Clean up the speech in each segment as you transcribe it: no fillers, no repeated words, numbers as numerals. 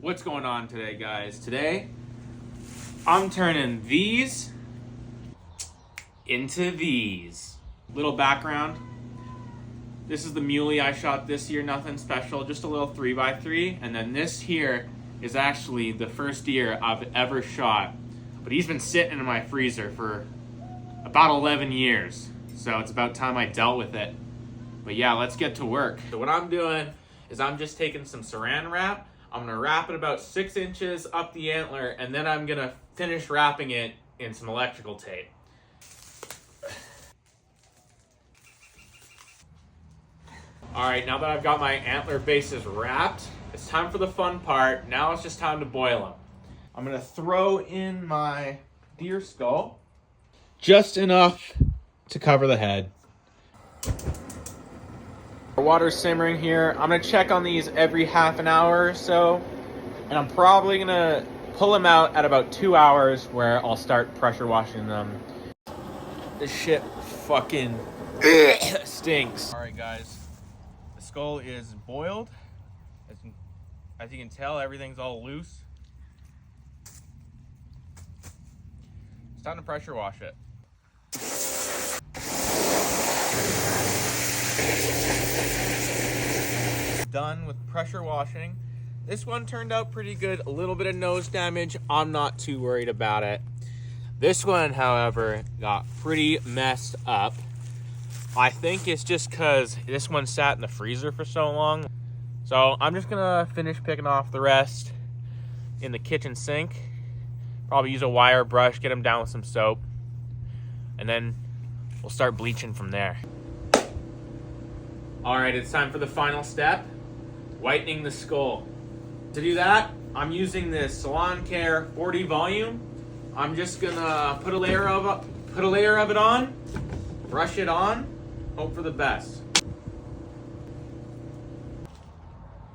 What's going on today, guys? Today, I'm turning these into these. Little background. This is the muley I shot this year, nothing special, just a little 3x3. And then this here is actually the first deer I've ever shot. But he's been sitting in my freezer for about 11 years. So it's about time I dealt with it. But yeah, let's get to work. So what I'm doing is I'm just taking some saran wrap. I'm gonna wrap it about 6 inches up the antler, and then I'm gonna finish wrapping it in some electrical tape. All right, now that I've got my antler bases wrapped, it's time for the fun part. Now it's just time to boil them. I'm gonna throw in my deer skull, just enough to cover the head. The water's simmering here. I'm gonna check on these every half an hour or so, and I'm probably gonna pull them out at about 2 hours where I'll start pressure washing them. This shit fucking stinks. All right, guys, the skull is boiled. As you can tell, everything's all loose. It's time to pressure wash it. Done with pressure washing. This one turned out pretty good. A little bit of nose damage. I'm not too worried about it. This one, however, got pretty messed up. I think it's just because this one sat in the freezer for so long. So I'm just gonna finish picking off the rest in the kitchen sink. Probably use a wire brush, get them down with some soap, and then we'll start bleaching from there. All right, it's time for the final step. Whitening the skull. To do that, I'm using this Salon Care 40 volume. I'm just gonna put a layer of it on, brush it on, hope for the best.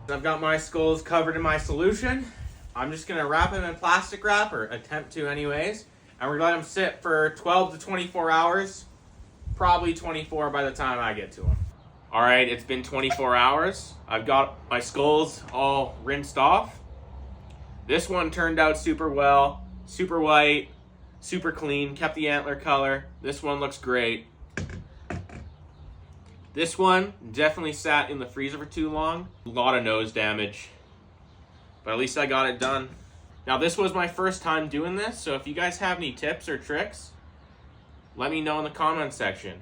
I've got my skulls covered in my solution. I'm just gonna wrap them in plastic wrap, or attempt to anyways, and we're gonna let them sit for 12 to 24 hours, probably 24 by the time I get to them. All right, it's been 24 hours. I've got my skulls all rinsed off. This one turned out super well, super white, super clean, kept the antler color. This one looks great. This one definitely sat in the freezer for too long. A lot of nose damage, but at least I got it done. Now, this was my first time doing this, so if you guys have any tips or tricks, let me know in the comment section.